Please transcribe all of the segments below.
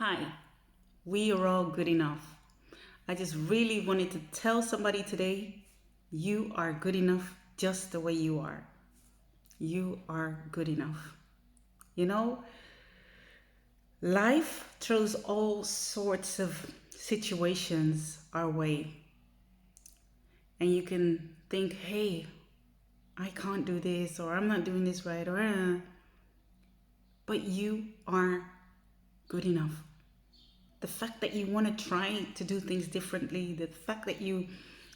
Hi, we are all good enough. I just really wanted to tell somebody today you are good enough just the way you are. You are good enough. You know, life throws all sorts of situations our way, and you can think, hey, I can't do this, or I'm not doing this right, but you are good enough. The fact that you want to try to do things differently, the fact that you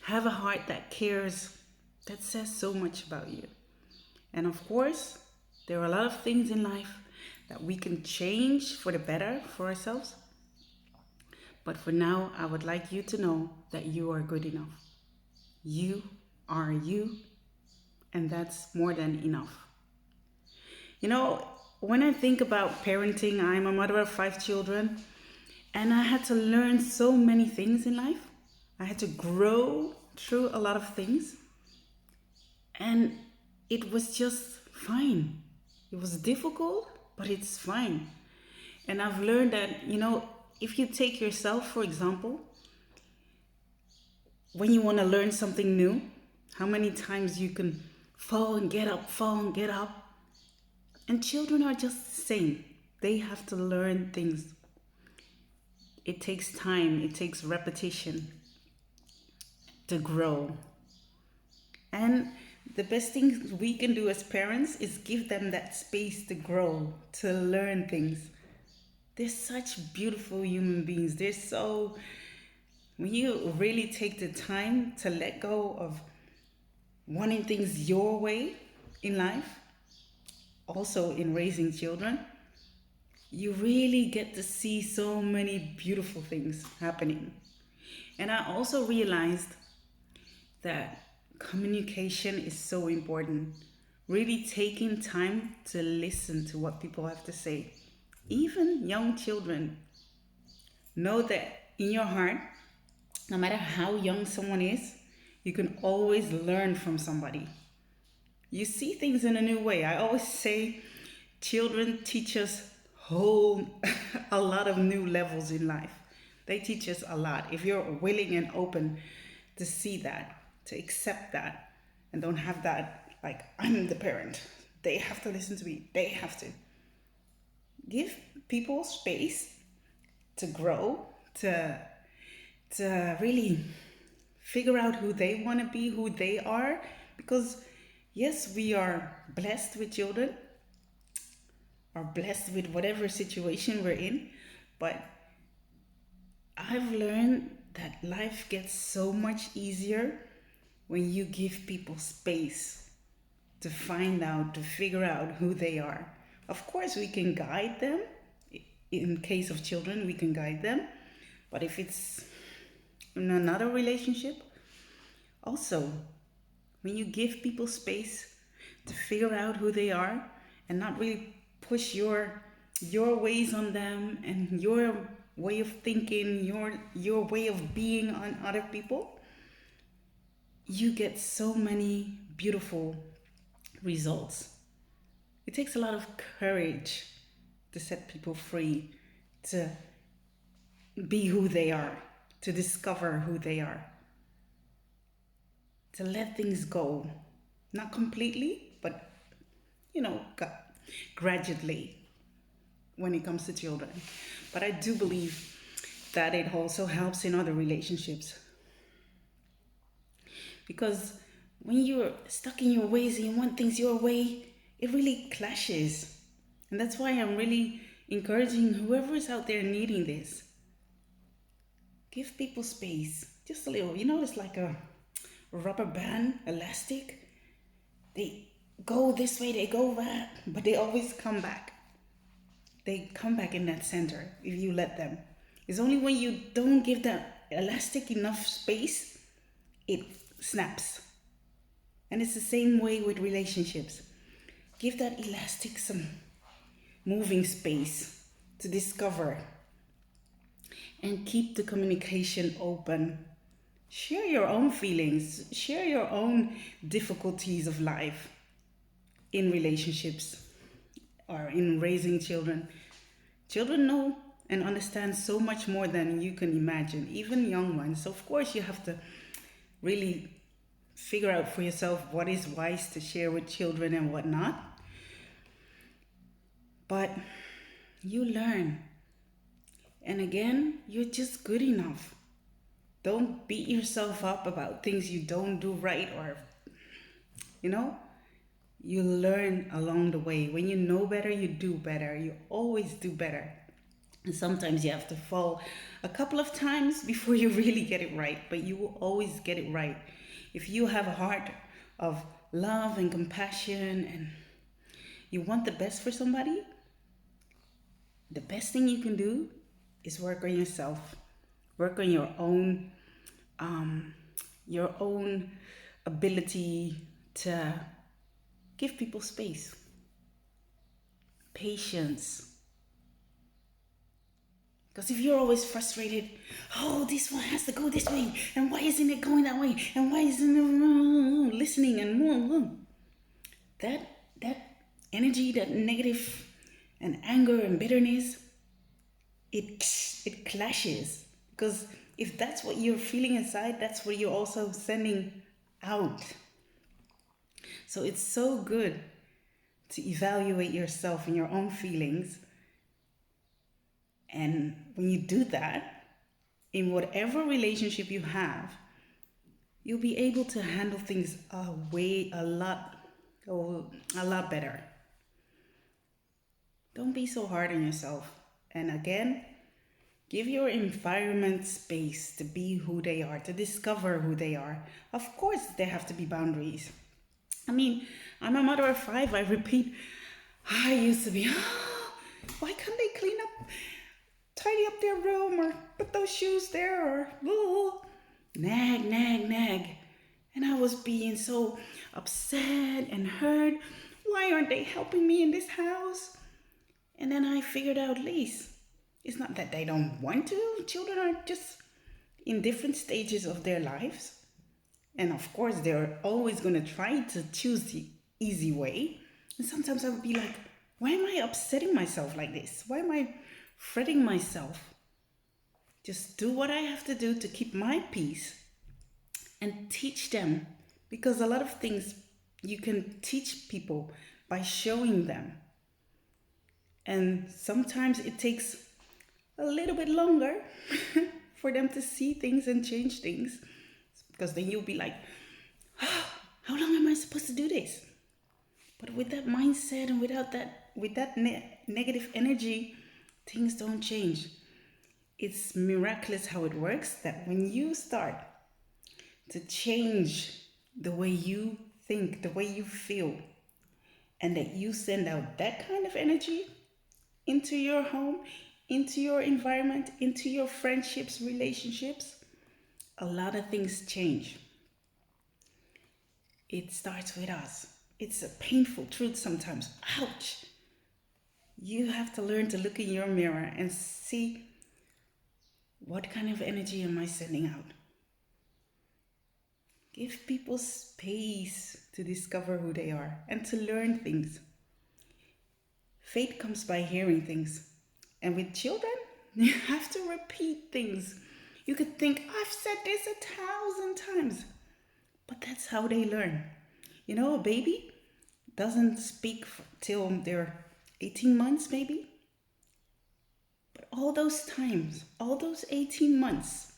have a heart that cares, that says so much about you. And of course, there are a lot of things in life that we can change for the better for ourselves. But for now, I would like you to know that you are good enough. You are you, and that's more than enough. You know, when I think about parenting, I'm a mother of 5 children. And I had to learn so many things in life. I had to grow through a lot of things. And it was just fine. It was difficult, but it's fine. And I've learned that, if you take yourself, for example, when you want to learn something new, how many times you can fall and get up, fall and get up. And children are just the same. They have to learn things. It takes time, it takes repetition to grow. And the best thing we can do as parents is give them that space to grow, to learn things. They're such beautiful human beings. When you really take the time to let go of wanting things your way in life, also in raising children, you really get to see so many beautiful things happening. And I also realized that communication is so important. Really taking time to listen to what people have to say. Even young children know that in your heart, no matter how young someone is, you can always learn from somebody. You see things in a new way. I always say children teach us whole a lot of new levels in life. They teach us a lot. If you're willing and open to see that, to accept that, and don't have that like I'm the parent. They have to listen to me. They have to. Give people space to grow, to really figure out who they want to be, who they are. Because yes, we are blessed with children, are blessed with whatever situation we're in, but I've learned that life gets so much easier when you give people space to find out, to figure out who they are. Of course, we can guide them. In case of children, we can guide them. But if it's in another relationship, also, when you give people space to figure out who they are and not really push your ways on them and your way of thinking, your way of being on other people, you get so many beautiful results. It takes a lot of courage to set people free, to be who they are, to discover who they are, to let things go. Not completely, but, you know, gradually when it comes to children. But I do believe that it also helps in other relationships. Because when you're stuck in your ways and you want things your way, it really clashes. And that's why I'm really encouraging whoever is out there needing this. Give people space, just a little. It's like a rubber band, elastic. They go this way, they go that, but they always come back. They come back in that center if you let them. It's only when you don't give that elastic enough space, it snaps. And it's the same way with relationships. Give that elastic some moving space to discover and keep the communication open. Share your own feelings, share your own difficulties of life in relationships or in raising children. Children know and understand so much more than you can imagine, even young ones. So, of course, you have to really figure out for yourself what is wise to share with children and what not. But you learn. And again, you're just good enough. Don't beat yourself up about things you don't do right, or, you know, you learn along the way. When you know better, you do better. You always do better. And sometimes you have to fall a couple of times before you really get it right, but you will always get it right. If you have a heart of love and compassion and you want the best for somebody, the best thing you can do is work on yourself. Work on your own ability to give people space, patience. Because if you're always frustrated, oh, this one has to go this way, and why isn't it going that way, and why isn't it listening, and that energy, that negative and anger and bitterness, it clashes. Because if that's what you're feeling inside, that's what you're also sending out. So it's so good to evaluate yourself and your own feelings. And when you do that, in whatever relationship you have, you'll be able to handle things a lot better. Don't be so hard on yourself. And again, give your environment space to be who they are, to discover who they are. Of course, there have to be boundaries. I mean, I'm a mother of 5. I repeat, I used to be, why can't they clean up, tidy up their room, or put those shoes there, or nag. And I was being so upset and hurt. Why aren't they helping me in this house? And then I figured out, Lise, it's not that they don't want to. Children are just in different stages of their lives. And of course, they're always going to try to choose the easy way. And sometimes I would be like, why am I upsetting myself like this? Why am I fretting myself? Just do what I have to do to keep my peace and teach them. Because a lot of things you can teach people by showing them. And sometimes it takes a little bit longer for them to see things and change things. Because then you'll be like, how long am I supposed to do this? But with that mindset and with that negative energy, things don't change. It's miraculous how it works, that when you start to change the way you think, the way you feel, and that you send out that kind of energy into your home, into your environment, into your friendships, relationships, a lot of things change. It starts with us. It's a painful truth sometimes. Ouch. You have to learn to look in your mirror and see, what kind of energy am I sending out? Give people space to discover who they are and to learn things. Faith comes by hearing things. And with children, you have to repeat things. You could think, I've said this 1,000 times. But that's how they learn. You know, a baby doesn't speak till they're 18 months maybe. But all those times, all those 18 months,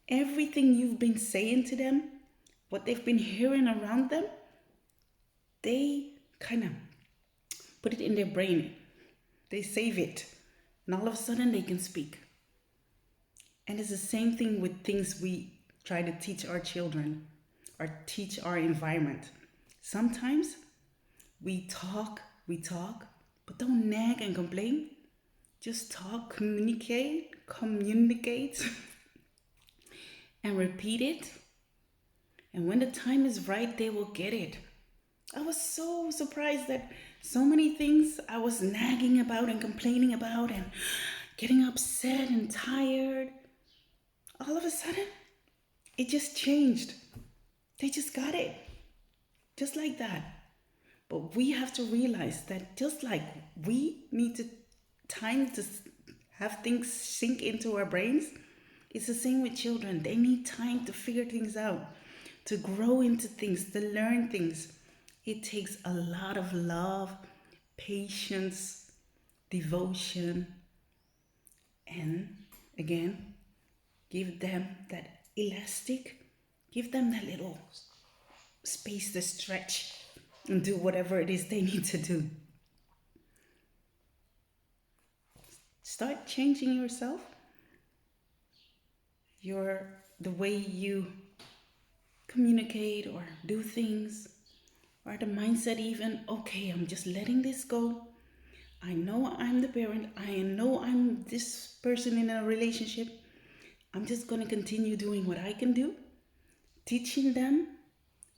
everything you've been saying to them, what they've been hearing around them, they kind of put it in their brain. They save it. And all of a sudden they can speak. And it's the same thing with things we try to teach our children or teach our environment. Sometimes we talk, but don't nag and complain. Just talk, communicate, and repeat it. And when the time is right, they will get it. I was so surprised that so many things I was nagging about and complaining about and getting upset and tired, all of a sudden, it just changed. They just got it. Just like that. But we have to realize that just like we need time to have things sink into our brains. It's the same with children. They need time to figure things out, to grow into things, to learn things. It takes a lot of love, patience, devotion, and again, give them that elastic, give them that little space to stretch and do whatever it is they need to do. Start changing yourself, the way you communicate or do things, or the mindset even, okay, I'm just letting this go. I know I'm the parent. I know I'm this person in a relationship. I'm just going to continue doing what I can do, teaching them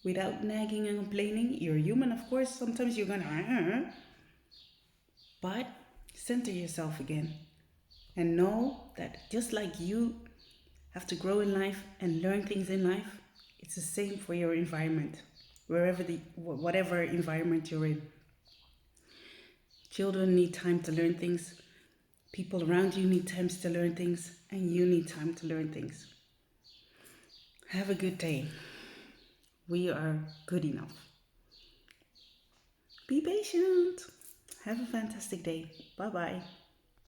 without nagging and complaining. You're human, of course. Sometimes you're going to, but center yourself again and know that just like you have to grow in life and learn things in life, it's the same for your environment, whatever environment you're in. Children need time to learn things. People around you need times to learn things, and you need time to learn things. Have a good day. We are good enough. Be patient. Have a fantastic day. Bye-bye.